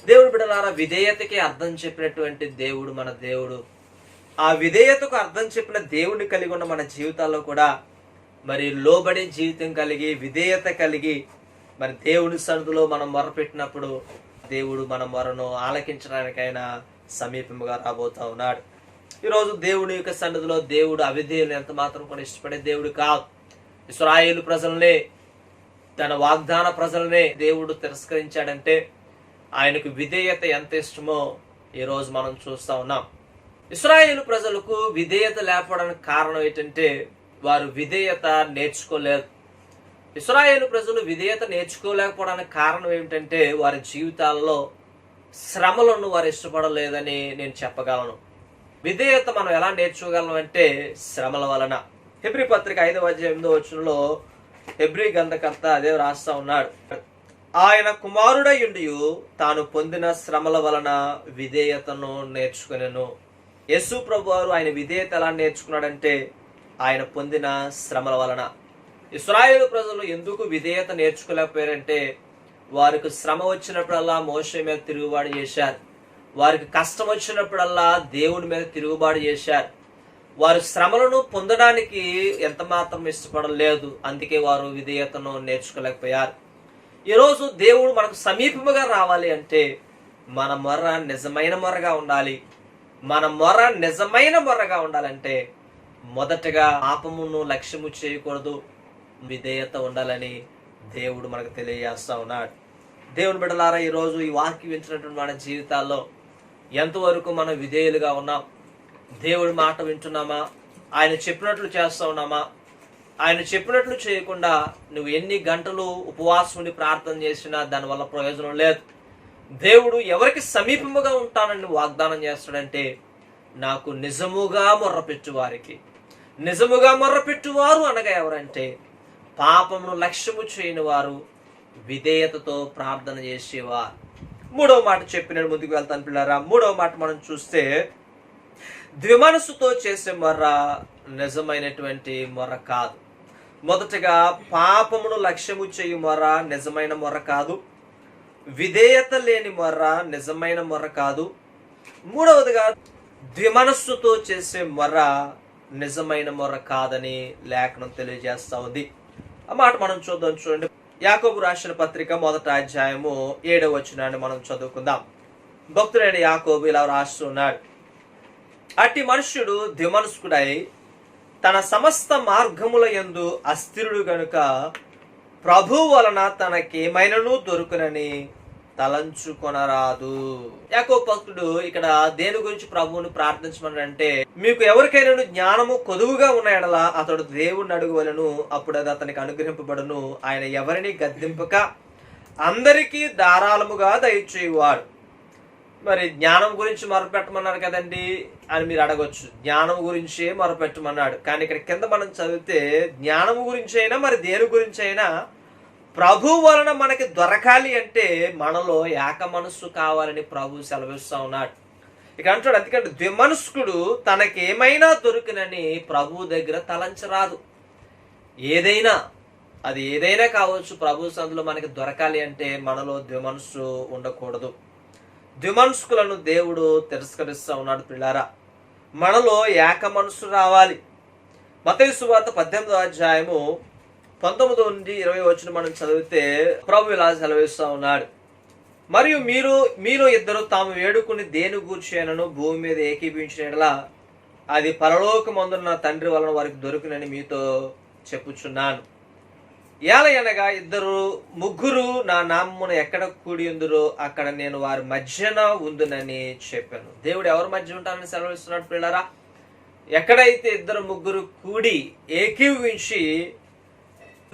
దేవుడు బిడ్డలారా, విధేయతకి అర్థం చెప్పినటువంటి దేవుడు మన దేవుడు. ఆ విధేయతకు అర్థం చెప్పిన దేవుడిని కలిగి ఉన్న మన జీవితాల్లో కూడా మరి లోబడి జీవితం కలిగి విధేయత కలిగి మరి దేవుని సన్నిధిలో మనం మొరపెట్టినప్పుడు దేవుడు మన మొరను ఆలకించడానికైనా సమీపముగా రాబోతా ఉన్నాడు. ఈరోజు దేవుని యొక్క సన్నిధిలో దేవుడు అవిధేయులను ఎంత మాత్రం కూడా ఇష్టపడే దేవుడు కాదు. ఇశ్రాయేలు ప్రజలనే, తన వాగ్దాన ప్రజలనే దేవుడు తిరస్కరించాడంటే ఆయనకు విధేయత ఎంత ఇష్టమో ఈరోజు మనం చూస్తా ఉన్నాం. ఇశ్రాయేలు ప్రజలకు విధేయత లేకపోవడానికి కారణం ఏంటంటే వారు విధేయత నేర్చుకోలేదు. ఇశ్రాయేలు ప్రజలు విధేయత నేర్చుకోలేకపోవడానికి కారణం ఏమిటంటే వారి జీవితాల్లో శ్రమలను వారు ఇష్టపడలేదని నేను చెప్పగలను. విధేయత మనం ఎలా నేర్చుకోగలం అంటే శ్రమల వలన. హెబ్రీ పత్రిక 5వ అధ్యాయం 8వ వచనంలో హెబ్రీ గ్రంథకర్త అదే రాస్తా ఉన్నాడు, ఆయన కుమారుడయుండి తాను పొందిన శ్రమల వలన విధేయతను నేర్చుకునేను. యేసు ప్రభు వారు ఆయన విధేయత ఎలా నేర్చుకున్నాడంటే ఆయన పొందిన శ్రమల వలన. ఇశ్రాయేలు ప్రజలు ఎందుకు విధేయత నేర్చుకోలేకపోయారంటే వారికి శ్రమ వచ్చినప్పుడల్లా మోషే మీద తిరుగుబాటు చేశారు. వారికి కష్టం వచ్చినప్పుడల్లా దేవుడి మీద తిరుగుబాటు చేశారు. వారు శ్రమలను పొందడానికి ఎంత మాత్రం ఇష్టపడలేదు. అందుకే వారు విధేయతను నేర్చుకోలేకపోయారు. ఈరోజు దేవుడు మనకు సమీపముగా రావాలి అంటే మన మొర్ర నిజమైన మొర్రగా ఉండాలి. మన మొర్ర నిజమైన మొర్రగా ఉండాలంటే మొదటగా పాపమును లక్ష్యము చేయకూడదు, విధేయత ఉండాలని దేవుడు మనకు తెలియజేస్తా ఉన్నాడు. దేవుని బిడ్డలారా, ఈరోజు ఈ వాక్యం వింటున్నటువంటి మన జీవితాల్లో ఎంతవరకు మనం విధేయులుగా ఉన్నాం? దేవుడి మాట వింటున్నామా? ఆయన చెప్పినట్లు చేస్తా ఉన్నామా? ఆయన చెప్పినట్లు చేయకుండా నువ్వు ఎన్ని గంటలు ఉపవాసం ఉండి ప్రార్థన చేసినా దానివల్ల ప్రయోజనం లేదు. దేవుడు ఎవరికి సమీపముగా ఉంటానని వాగ్దానం చేస్తాడంటే నాకు నిజముగా మొర్రపెట్టు వారికి. నిజముగా మొర్రపెట్టువారు అనగా ఎవరంటే పాపమును లక్ష్యము చేయని వారు, విధేయతతో ప్రార్థన చేసేవారు. 3వ మాట చెప్పిన ముందుకు వెళ్తాను పిల్లరా. 3వ మాట మనం చూస్తే ద్విమనస్సుతో చేసే మొర్ర నిజమైనటువంటి మొర్ర కాదు. మొదటగా పాపమును లక్ష్యము చేయు మొర్ర నిజమైన మొర్ర కాదు. విధేయత లేని మొర్ర నిజమైన మొర్ర కాదు. 3వదిగా ద్విమనస్సుతో చేసే మొర్ర నిజమైన మొర్ర కాదని లేఖనం తెలియజేస్తా ఉంది. ఆ మాట మనం చూద్దాం. చూడండి, యాకోబు రాసిన పత్రిక 1వ అధ్యాయము 7వ వచనాన్ని మనం చదువుకుందాం. భక్తుడైన యాకోబు ఇలా రాస్తున్నాడు, అట్టి మనుష్యుడు ద్విమనస్కుడై తన సమస్త మార్గముల యందు అస్థిరుడు గనుక ప్రభు వలన తనకేమైనను దొరుకునని తలంచుకొనరాదు. యాకోబు భక్తుడు ఇక్కడ దేని గురించి ప్రభువుని ప్రార్థించమనంటే, మీకు ఎవరికైనా జ్ఞానము కొదువుగా ఉన్న ఎడల అతడు దేవుణ్ణి అడుగువలెను, అప్పుడు అది అతనికి అనుగ్రహింపబడును. ఆయన ఎవరిని గద్దింపక అందరికీ ధారాళముగా దయచేయువాడు. మరి జ్ఞానం గురించి మొరపెట్టమన్నారు కదండి అని మీరు అడగొచ్చు. జ్ఞానం గురించే మొరపెట్టమన్నాడు. కానీ ఇక్కడ కింద మనం చదివితే జ్ఞానము గురించి అయినా మరి దేని గురించి అయినా ప్రభు వలన మనకి దొరకాలి అంటే మనలో ఏక మనస్సు కావాలని ప్రభు సెలవిస్తా ఉన్నాడు. ఇక అంటాడు, ఎందుకంటే ద్విమనస్కుడు తనకేమైనా దొరికినని ప్రభు దగ్గర తలంచరాదు. ఏదైనా అది ఏదైనా కావచ్చు, ప్రభు సందులో మనకి దొరకాలి అంటే మనలో ద్విమనస్సు ఉండకూడదు. ద్విమనస్కులను దేవుడు తిరస్కరిస్తా ఉన్నాడు. పిల్లారా, మనలో ఏక మనస్సు రావాలి. మత్తయి సువార్త 18వ అధ్యాయము 19 నుండి 20 వచనం మనం చదివితే ప్రభు ఇలా సెలవిస్తా ఉన్నాడు. మరియు మీలో ఇద్దరు తాము వేడుకుని దేని గూర్చేనను భూమి మీద ఏకీభించినట్లా అది పరలోకమందున్న తండ్రి వలన వారికి దొరికినని మీతో చెప్పుచున్నాను. ఏలయనగా ఇద్దరు ముగ్గురు నా నామమున ఎక్కడ కూడి ఉందురో అక్కడ నేను వారి మధ్యన ఉందునని చెప్పాను. దేవుడు ఎవరి మధ్య ఉంటానని సెలవిస్తున్నాడు. పిల్లరా, ఎక్కడైతే ఇద్దరు ముగ్గురు కూడి ఏకీవించి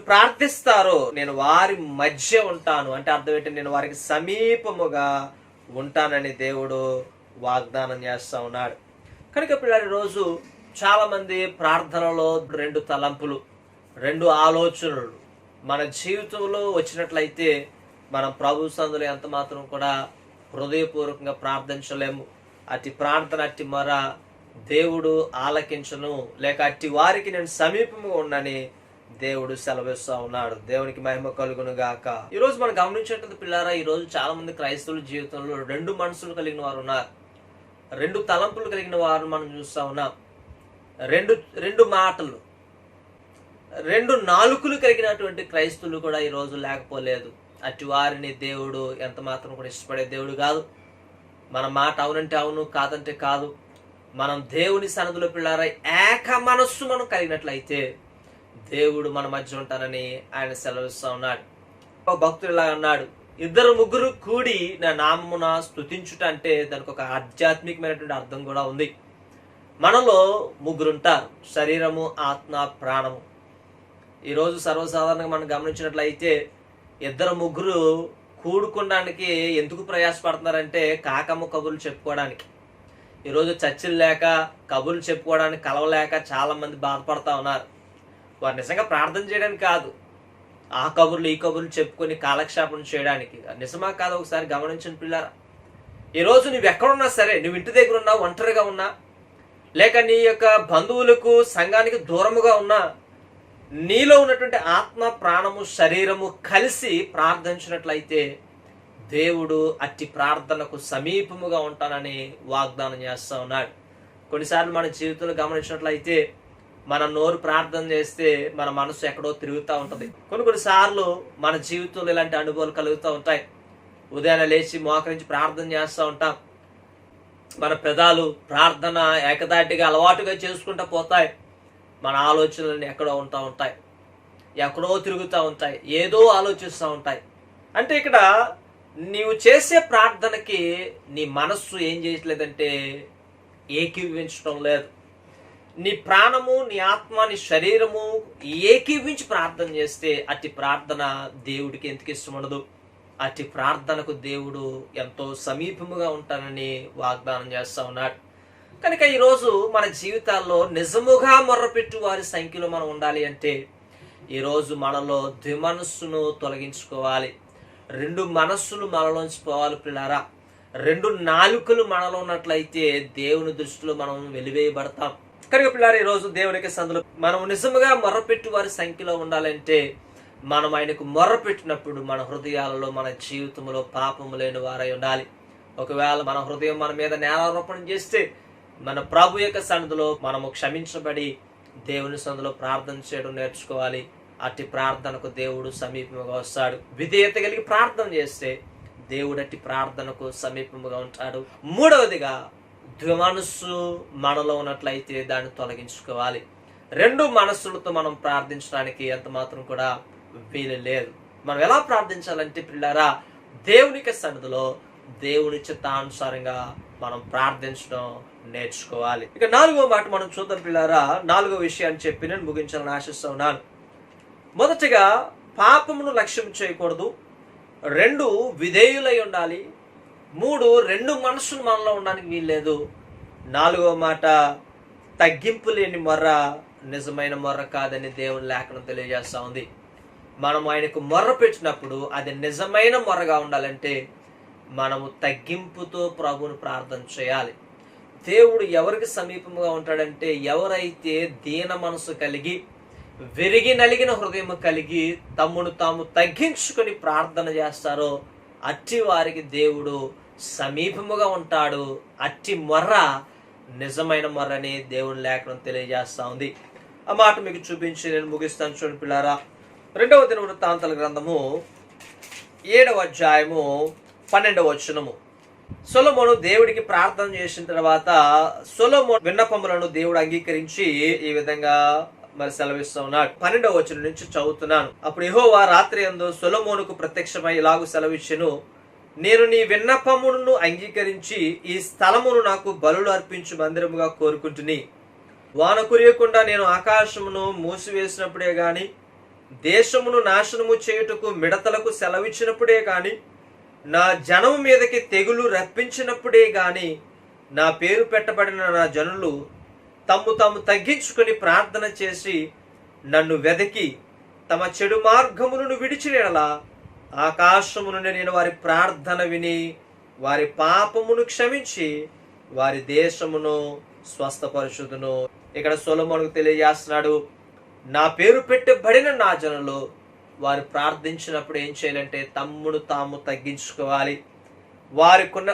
ప్రార్థిస్తారో నేను వారి మధ్య ఉంటాను అంటే అర్థం ఏంటి? నేను వారికి సమీపముగా ఉంటానని దేవుడు వాగ్దానం చేస్తా ఉన్నాడు. కనుక పిల్లలు, రోజు చాలా మంది ప్రార్థనలో 2 తలంపులు, 2 ఆలోచనలు మన జీవితంలో వచ్చినట్లయితే మనం ప్రభు సందులో ఎంత మాత్రం కూడా హృదయపూర్వకంగా ప్రార్థించలేము. అట్టి ప్రార్థన, అట్టి మొర దేవుడు ఆలకించను, లేక అట్టి వారికి నేను సమీపంగా ఉండని దేవుడు సెలవిస్తా ఉన్నాడు. దేవునికి మహిమ కలుగును గాక. ఈ రోజు మనం గమనించేటది పిల్లారా, ఈ రోజు చాలా మంది క్రైస్తవుల జీవితంలో 2 మనసులు కలిగిన వారు ఉన్నారు. 2 తలంపులు కలిగిన వారు మనం చూస్తా ఉన్నాం. 2 మాటలు, 2 నాలుకలు కలిగినటువంటి క్రైస్తవులు కూడా ఈ రోజు లేకపోలేదు. అటు వారిని దేవుడు ఎంత మాత్రం కూడా ఇష్టపడే దేవుడు కాదు. మన మాట అవునంటే అవును, కాదంటే కాదు. మనం దేవుని సన్నిధిలో పిల్లారా ఏక మనస్సు మనం కలిగినట్లయితే దేవుడు మన మధ్య ఉంటానని ఆయన సెలవిస్తా ఉన్నాడు. ఒక భక్తుడు ఇలా అన్నాడు, 2 ముగ్గురు కూడి నా నామమున స్తుతించుట అంటే దానికి ఒక ఆధ్యాత్మికమైనటువంటి అర్థం కూడా ఉంది. మనలో 3 ఉంటారు, శరీరము, ఆత్మ, ప్రాణము. ఈరోజు సర్వసాధారణంగా మనం గమనించినట్లయితే 2 ముగ్గురు కూడుకోవడానికి ఎందుకు ప్రయాసపడుతున్నారంటే కాకమ్మ కబుర్లు చెప్పుకోవడానికి. ఈరోజు చర్చిలు లేక, కబుర్లు చెప్పుకోవడానికి కలవలేక చాలా మంది బాధపడతా ఉన్నారు. వారు నిజంగా ప్రార్థన చేయడానికి కాదు, ఆ కబుర్లు ఈ కబుర్లు చెప్పుకొని కాలక్షేపం చేయడానికి. నిజమా కాదు ఒకసారి గమనించండి పిల్లరా. ఈరోజు నువ్వు ఎక్కడున్నా సరే, నువ్వు ఇంటి దగ్గర ఉన్నా, ఒంటరిగా ఉన్నా, లేక నీ యొక్క బంధువులకు సంఘానికి దూరముగా ఉన్నా, నీలో ఉన్నటువంటి ఆత్మ, ప్రాణము, శరీరము కలిసి ప్రార్థించినట్లయితే దేవుడు అట్టి ప్రార్థనకు సమీపముగా ఉంటానని వాగ్దానం చేస్తా ఉన్నాడు. కొన్నిసార్లు మన జీవితంలో గమనించినట్లయితే మన నోరు ప్రార్థన చేస్తే మన మనసు ఎక్కడో తిరుగుతూ ఉంటుంది. కొన్నిసార్లు మన జీవితంలో ఇలాంటి అనుభవాలు కలుగుతూ ఉంటాయి. ఉదయాన్నే లేచి మోకరించి ప్రార్థన చేస్తూ ఉంటాం. మన పెదాలు ప్రార్థన ఏకదాటిగా అలవాటుగా చేసుకుంటూ పోతాయి. మన ఆలోచనలు ఎక్కడో ఉంటాయి, ఎక్కడో తిరుగుతూ ఉంటాయి, ఏదో ఆలోచిస్తూ ఉంటాయి. అంటే ఇక్కడ నీవు చేసే ప్రార్థనకి నీ మనస్సు ఏం చేయట్లేదంటే ఏకీవించడం లేదు. నీ ప్రాణము, నీ ఆత్మ, నీ శరీరము ఏకీవించి ప్రార్థన చేస్తే అట్టి ప్రార్థన దేవుడికి ఎందుకు ఇష్టం ఉండదు. అట్టి ప్రార్థనకు దేవుడు ఎంతో సమీపముగా ఉంటానని వాగ్దానం చేస్తా ఉన్నాడు. కనుక ఈరోజు మన జీవితాల్లో నిజముగా మొర్రపెట్టు వారి సంఖ్యలో మనం ఉండాలి అంటే ఈరోజు మనలో ద్విమనస్సును తొలగించుకోవాలి. 2 మనస్సులు మనలోంచి పోవాలి పిల్లారా. 2 నాలుకలు మనలో ఉన్నట్లయితే దేవుని దృష్టిలో మనం వెలివేయబడతాం. కనుక పిల్లారా, ఈరోజు దేవునికి సందులో మనం నిజముగా మొర్రపెట్టు వారి సంఖ్యలో ఉండాలంటే మనం ఆయనకు మొర్రపెట్టినప్పుడు మన హృదయాలలో, మన జీవితంలో పాపము లేని వారై ఉండాలి. ఒకవేళ మన హృదయం మన మీద నేరారోపణ చేస్తే మన ప్రభు యొక్క సన్నిధిలో మనము క్షమించబడి దేవుని సన్నిధిలో ప్రార్థన చేయడం నేర్చుకోవాలి. అట్టి ప్రార్థనకు దేవుడు సమీపముగా వస్తాడు. విధేయత కలిగి ప్రార్థన చేస్తే దేవుడు అట్టి ప్రార్థనకు సమీపముగా ఉంటాడు. 3వదిగా ద్విమనస్సు మనలో ఉన్నట్లయితే దాన్ని తొలగించుకోవాలి. 2 మనస్సులతో మనం ప్రార్థించడానికి ఎంత మాత్రం కూడా వీలు లేదు. మనం ఎలా ప్రార్థించాలంటే పిల్లారా, దేవునికి సన్నిధిలో దేవుని చిత్తానుసారంగా మనం ప్రార్థించడం నేర్చుకోవాలి. ఇక 4వ మాట మనం చూద్దాం పిల్లారా. 4వ విషయాన్ని చెప్పి నేను ముగించాలని ఆశిస్తూ ఉన్నాను. మొదటిగా పాపమును లక్ష్యం చేయకూడదు. 2 విధేయులై ఉండాలి. 3 2 మనసులు మనలో ఉండడానికి వీల్లేదు. 4వ మాట తగ్గింపు లేని మొర్ర నిజమైన మొర్ర కాదని దేవుని లేఖనం తెలియజేస్తా ఉంది. మనం ఆయనకు మొర్ర పెట్టినప్పుడు అది నిజమైన మొర్రగా ఉండాలంటే మనము తగ్గింపుతో ప్రభువును ప్రార్థన చేయాలి. దేవుడు ఎవరికి సమీపంగా ఉంటాడంటే ఎవరైతే దీన మనసు కలిగి విరిగి నలిగిన హృదయం కలిగి తమ్మును తాము తగ్గించుకొని ప్రార్థన చేస్తారో అట్టి వారికి దేవుడు సమీపముగా ఉంటాడు. అట్టి మొర్ర నిజమైన మొర్రని దేవుని లేఖనం తెలియజేస్తా ఉంది. ఆ మాట మీకు చూపించి నేను ముగిస్తాను. చూడండి పిల్లారా, 2వ దినవృత్తాంతాల గ్రంథము 7వ అధ్యాయము 12వ వచనము. సొలొమోను దేవుడికి ప్రార్థన చేసిన తర్వాత సొలొమోను విన్నపములను దేవుడు అంగీకరించి ఈ విధంగా మరి సెలవిస్తూ ఉన్నాడు. 12వ వచనం నుంచి చదువుతున్నాను. అప్పుడు యెహోవా రాత్రి యందు సొలొమోనుకు ప్రత్యక్షమై ఇలాగు సెలవిచ్చెను, నేను నీ విన్నపమును అంగీకరించి ఈ స్థలమును నాకు బలులు అర్పించు మందిరముగా కోరుకుంటుని. వాన కురియకుండా నేను ఆకాశమును మూసివేసినప్పుడే గాని దేశమును నాశనము చేయుటకు మిడతలకు సెలవిచ్చినప్పుడే గాని నా జనము మీదకి తెగులు రప్పించినప్పుడే గాని నా పేరు పెట్టబడిన నా జనులు తమ్ము తాము తగ్గించుకొని ప్రార్థన చేసి నన్ను వెదకి తమ చెడు మార్గములను విడిచినలా ఆకాశము నుండి నేను వారి ప్రార్థన విని వారి పాపమును క్షమించి వారి దేశమును స్వస్థపరచుదును. ఇక్కడ సొలొమోనుకు తెలియజేస్తున్నాడు, నా పేరు పెట్టబడిన నా జనులు వారు ప్రార్థించినప్పుడు ఏం చేయాలంటే తమ్మును తాము తగ్గించుకోవాలి.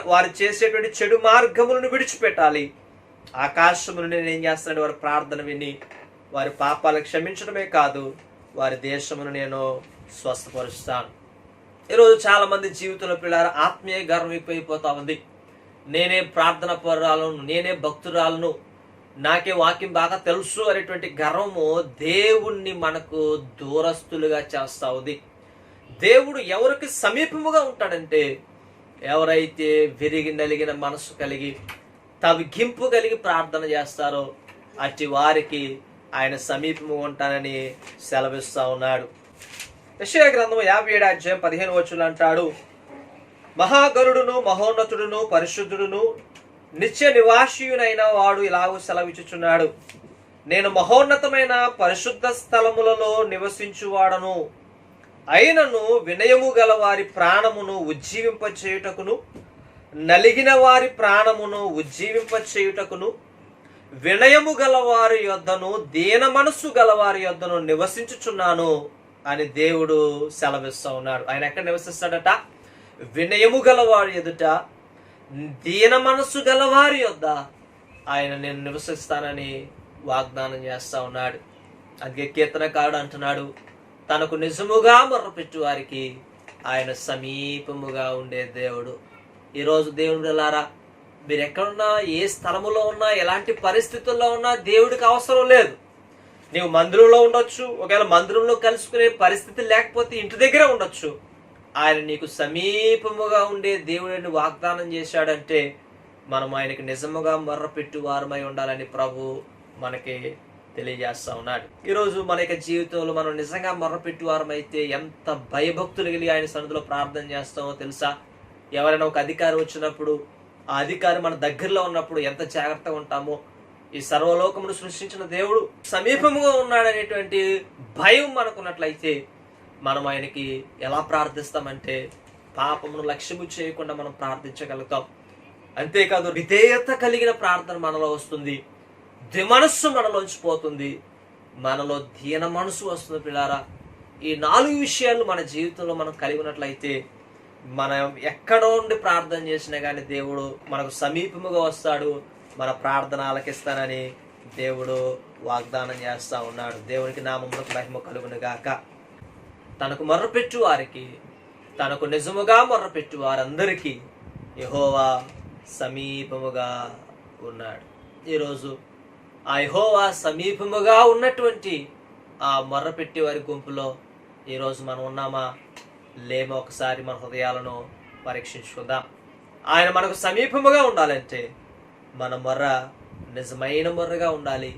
వారు చేసేటువంటి చెడు మార్గములను విడిచిపెట్టాలి. ఆకాశమును నేను ఏం చేస్తున్నాడు, వారి ప్రార్థన విని వారి పాపాలు క్షమించడమే కాదు వారి దేశమును నేను స్వస్థపరుస్తాను. ఈరోజు చాలా మంది జీవితంలో పిల్లల ఆత్మీయ గర్వం ఎక్కువైపోతా ఉంది. నేనే ప్రార్థన పరురాలను, నేనే భక్తురాలను, నాకే వాక్యం బాగా తెలుసు అనేటువంటి గర్వము దేవుణ్ణి మనకు దూరస్తులుగా చేస్తా ఉంది. దేవుడు ఎవరికి సమీపముగా ఉంటాడంటే ఎవరైతే విరిగి నలిగిన మనసు కలిగి తగ్గింపు కలిగి ప్రార్థన చేస్తారో అట్టి వారికి ఆయన సమీపము ఉంటానని సెలవిస్తా ఉన్నాడు. యెషయా గ్రంథం 57వ అధ్యాయం 15వ వచనం అంటాడు, మహాగరుడును మహోన్నతుడును పరిశుద్ధుడును నిత్య నివాసియునైన వాడు ఇలాగూ సెలవిచ్చుచున్నాడు, నేను మహోన్నతమైన పరిశుద్ధ స్థలములలో నివసించువాడను, అయినను వినయము గల వారి ప్రాణమును ఉజ్జీవింపచేయుటకును నలిగిన వారి ప్రాణమును ఉజ్జీవింపచేయుటకును వినయము గలవారి యొద్దను దీన మనస్సు గలవారి యొద్దను నివసించుచున్నాను అని దేవుడు సెలవిస్తా ఉన్నాడు. ఆయన ఎక్కడ నివసిస్తాడట? వినయము గలవారి ఎదుట దీన మనస్సు గలవారి యొద్ద ఆయన నేను నివసిస్తానని వాగ్దానం చేస్తా ఉన్నాడు. అందుకే కీర్తనకారుడు అంటున్నాడు, తనకు నిజముగా మొర్రపెట్టు వారికి ఆయన సమీపముగా ఉండే దేవుడు. ఈరోజు దేవుడు ఎలారా, మీరు ఎక్కడున్నా, ఏ స్థలములో ఉన్నా, ఎలాంటి పరిస్థితుల్లో ఉన్నా దేవుడికి అవసరం లేదు. నీవు మందిరంలో ఉండొచ్చు, ఒకవేళ మందిరంలో కలుసుకునే పరిస్థితి లేకపోతే ఇంటి దగ్గర ఉండొచ్చు. ఆయన నీకు సమీపముగా ఉండే దేవుడిని వాగ్దానం చేశాడంటే మనం ఆయనకి నిజముగా మొర్రపెట్టు వారమై ఉండాలని ప్రభు మనకి తెలియజేస్తా ఉన్నాడు. ఈరోజు మన యొక్క జీవితంలో మనం నిజంగా మొర్రపెట్టు వారమైతే ఎంత భయభక్తులు కలిగి ఆయన సన్నిధిలో ప్రార్థన చేస్తామో తెలుసా? ఎవరైనా ఒక అధికారి వచ్చినప్పుడు ఆ అధికారి మన దగ్గరలో ఉన్నప్పుడు ఎంత జాగ్రత్తగా ఉంటామో, ఈ సర్వలోకమును సృష్టించిన దేవుడు సమీపముగా ఉన్నాడనేటువంటి భయం మనకున్నట్లయితే మనం ఆయనకి ఎలా ప్రార్థిస్తామంటే పాపమును లక్ష్యము చేయకుండా మనం ప్రార్థించగలుగుతాం. అంతేకాదు విధేయత కలిగిన ప్రార్థన మనలో వస్తుంది, మనస్సు మనలోంచి పోతుంది, మనలో దీన మనసు వస్తుంది. పిల్లారా, ఈ 4 విషయాలు మన జీవితంలో మనం కలిగి ఉన్నట్లయితే మనం ఎక్కడో ఉండి ప్రార్థన చేసినా కానీ దేవుడు మనకు సమీపముగా వస్తాడు, మన ప్రార్థన ఆలకిస్తానని దేవుడు వాగ్దానం చేస్తా ఉన్నాడు. దేవునికి నామమునకు మహిమ కలుగును గాక. తనకు మొర్రపెట్టు వారికి, తనకు నిజముగా మొర్రపెట్టు వారందరికీ యెహోవా సమీపముగా ఉన్నాడు. ఈరోజు ఆ యెహోవా సమీపముగా ఉన్నటువంటి ఆ మొర్రపెట్టి వారి గుంపులో ఈరోజు మనం ఉన్నామా లేమో ఒకసారి మన హృదయాలను పరీక్షించుకుందాం. ఆయన మనకు సమీపముగా ఉండాలంటే మన మొర్ర నిజమైన మొర్రగా ఉండాలి.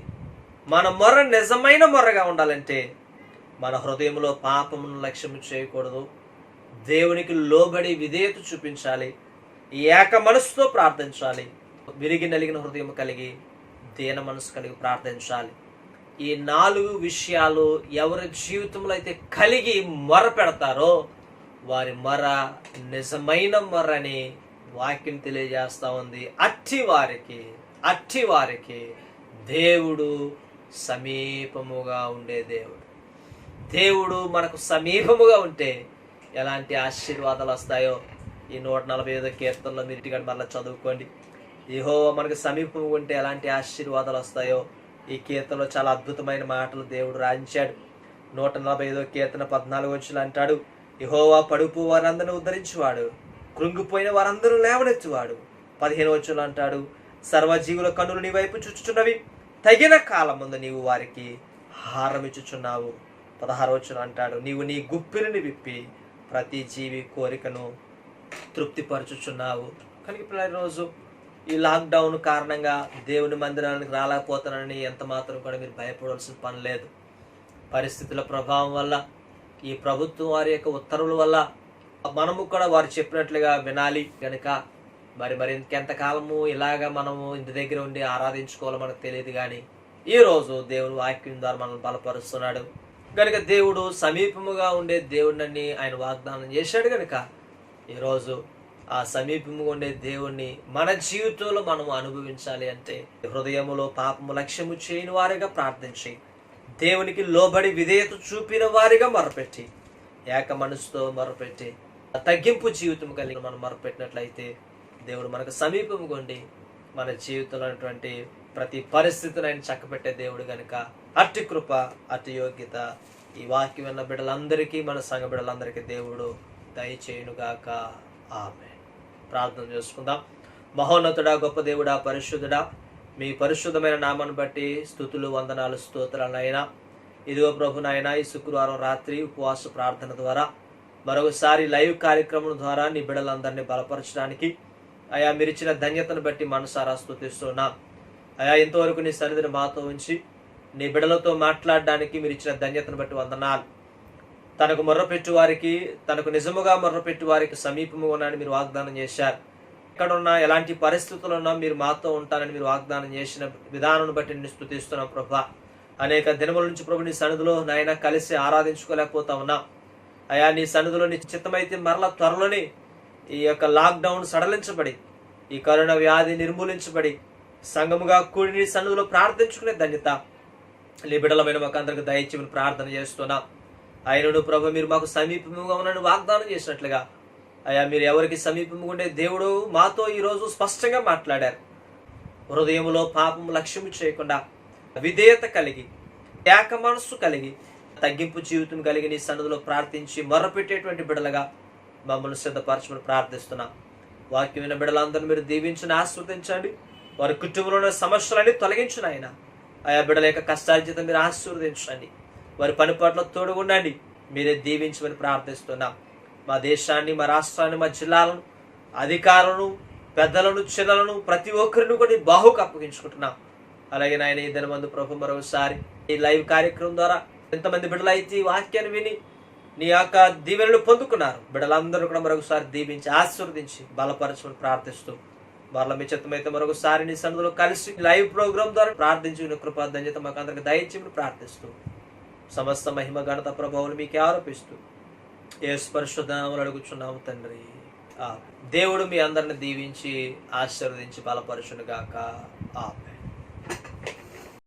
మన మొర్ర నిజమైన మొర్రగా ఉండాలంటే మన హృదయంలో పాపమును లక్ష్యం చేయకూడదు. దేవునికి లోబడి విధేయత చూపించాలి. ఏక మనసుతో ప్రార్థించాలి. విరిగి నలిగిన హృదయం కలిగి దీన మనసు కలిగి ప్రార్థించాలి. ఈ 4 విషయాలు ఎవరి జీవితంలో అయితే కలిగి మొర పెడతారో వారి మొర నిజమైన మొర్రని వాక్యం తెలియజేస్తా ఉంది. అట్టి వారికి దేవుడు సమీపముగా ఉండే దేవుడు మనకు సమీపముగా ఉంటే ఎలాంటి ఆశీర్వాదాలు వస్తాయో ఈ 145వ కీర్తనలో మీరు ఇంటికి మళ్ళీ చదువుకోండి. యెహోవా మనకు సమీపంగా ఉంటే ఎలాంటి ఆశీర్వాదాలు వస్తాయో ఈ కీర్తనలో చాలా అద్భుతమైన మాటలు దేవుడు రాయించాడు. 145వ కీర్తన 14వ వచనం అంటాడు, యెహోవా పడుపు వారందరిని ఉద్ధరించువాడు, కృంగిపోయిన వారందరూ లేవనెత్తువాడు. 15వ వచనం అంటాడు, సర్వజీవుల కన్నులు నీ వైపు చూచుచున్నవి, తగిన కాలం ముందు నీవు వారికి హారం ఇచ్చుచున్నావు. 16వ వచనం అంటాడు, నీవు నీ గుప్పిలిని విప్పి ప్రతి జీవి కోరికను తృప్తిపరచుచున్నావు. కనుక ప్రతిరోజు ఈ లాక్డౌన్ కారణంగా దేవుని మందిరానికి రాలేకపోతానని ఎంత మాత్రం కూడా మీరు భయపడాల్సిన పని లేదు. పరిస్థితుల ప్రభావం వల్ల, ఈ ప్రభుత్వం వారి యొక్క ఉత్తర్వుల వల్ల మనము కూడా వారు చెప్పినట్లుగా వినాలి. కనుక మరి ఇంకెంతకాలము ఇలాగా మనము ఇంటి దగ్గర ఉండి ఆరాధించుకోవాలో మనకు తెలియదు. కానీ ఈరోజు దేవుని వాక్యం ద్వారా మనల్ని బలపరుస్తున్నాడు కనుక దేవుడు సమీపముగా ఉండే దేవుడిని ఆయన వాగ్దానం చేశాడు. కనుక ఈరోజు ఆ సమీపముగా ఉండే దేవుణ్ణి మన జీవితంలో మనం అనుభవించాలి అంటే హృదయములో పాపము లక్ష్యము చేయని వారిగా ప్రార్థించి, దేవునికి లోబడి విధేయత చూపిన వారిగా మొరపెట్టి, ఏక మనసుతో మొరపెట్టి తగ్గింపు జీవితం కలిగి మనం మొరపెట్టినట్లయితే దేవుడు మనకు సమీపముగా ఉండి మన జీవితంలో ఉన్నటువంటి ప్రతి పరిస్థితిని ఆయన చక్కబెట్టే దేవుడు. కనుక అట్టి కృప, అట్టి యోగ్యత ఈ వాక్యం విన్న బిడ్డలందరికీ, మన సంఘ బిడ్డలందరికీ దేవుడు దయచేయునుగాక. ఆమేన్. ప్రార్థన చేసుకుందాం. మహోన్నతుడా, గొప్ప దేవుడా, పరిశుద్ధుడా, మీ పరిశుద్ధమైన నామాన్ని బట్టి స్తుతులు, వందనాలు, స్తోత్రాలైనా ఇదిగో ప్రభు నాయన, ఈ శుక్రవారం రాత్రి ఉపవాస ప్రార్థన ద్వారా మరొకసారి లైవ్ కార్యక్రమం ద్వారా నీ బిడ్డలందరినీ బలపరచడానికి అయా మీరిచ్చిన ధన్యతను బట్టి మనసారా స్తుతిస్తున్నాం. అయా ఇంతవరకు నీ సన్నిధిని మాతో ఉంచి నీ బిడ్డలతో మాట్లాడడానికి మీరు ఇచ్చిన ధన్యతను బట్టి వందనాలు. తనకు మొర్రపెట్టు వారికి, తనకు నిజముగా మొర్రపెట్టు వారికి సమీపముగా ఉన్నానని మీరు వాగ్దానం చేశారు. ఎక్కడున్నా, ఎలాంటి పరిస్థితులు ఉన్నా మీరు మాతో ఉంటానని మీరు వాగ్దానం చేసిన విధానం బట్టి నేను స్తుతిస్తున్నాం ప్రభా. అనేక దినముల నుంచి ప్రభు నీ సన్నిధిలో నాయన కలిసి ఆరాధించుకోలేకపోతా ఉన్నాం. అయా నీ సన్నిధిలో నీ చిత్తమైతే మరలా త్వరలోనే ఈ యొక్క లాక్డౌన్ సడలించబడి, ఈ కరోనా వ్యాధి నిర్మూలించబడి సంఘముగా కూడి నీ సన్నిధిలో ప్రార్థించుకునే ధన్యత నీ బిడ్డలమైన మాకు అందరికి దయచేయమని ప్రార్థన చేస్తున్నాం. ఆయనను ప్రభు మీరు మాకు సమీపముగా ఉన్నారని వాగ్దానం చేసినట్లుగా అయ్యా మీరు ఎవరికి సమీపముగా ఉండే దేవుడు మాతో ఈరోజు స్పష్టంగా మాట్లాడారు. హృదయంలో పాపము లక్ష్యము చేయకుండా విధేయత కలిగి, ఏక మనస్సు కలిగి, తగ్గింపు జీవితం కలిగి నీ సన్నిధిలో ప్రార్థించి మొర్రపెట్టేటువంటి బిడ్డలుగా మమ్మల్ని సిద్ధపరచమని ప్రార్థిస్తున్నాం. వాక్యం విన్న బిడ్డలందరూ మీరు దీవించని ఆశీర్వదించండి. వారి కుటుంబంలో ఉన్న సమస్యలన్నీ తొలగించిన ఆయన ఆయా బిడ్డల యొక్క కష్టార్జితం మీరు ఆశీర్వదించండి. వారి పనిపాట్లో తోడుగుండండి. మీరే దీవించమని ప్రార్థిస్తున్నాం. మా దేశాన్ని, మా రాష్ట్రాన్ని, మా జిల్లాలను, అధికారులను, పెద్దలను, చిన్నలను ప్రతి ఒక్కరిని కూడా బాహుకు అప్పగించుకుంటున్నాం. అలాగే నాయన ఈ దినమందు ప్రభు మరొకసారి ఈ లైవ్ కార్యక్రమం ద్వారా ఎంతమంది బిడ్డలు అయితే ఈ వాక్యాన్ని విని నీ యొక్క దీవెనలు పొందుకున్నారు, బిడ్డలందరూ కూడా మరొకసారి దీవించి ఆశీర్వదించి బలపరచమని ప్రార్థిస్తూ మరల మీ చిత్తమైతే మరొకసారి నీ సన్నిధిలో కలిసి లైవ్ ప్రోగ్రామ్ ద్వారా ప్రార్థించిన కృపా ధన్యత మాకు అందరికి దయచేయమని ప్రార్థిస్తూ సమస్త మహిమ ఘనత ప్రభావం మీకే ఆరోపిస్తూ యేసు పరిశుద్ధ నామములో అడుగుచున్నాము తండ్రి. దేవుడు మీ అందరిని దీవించి ఆశీర్వదించి బలపరచునుగాక. ఆమేన్.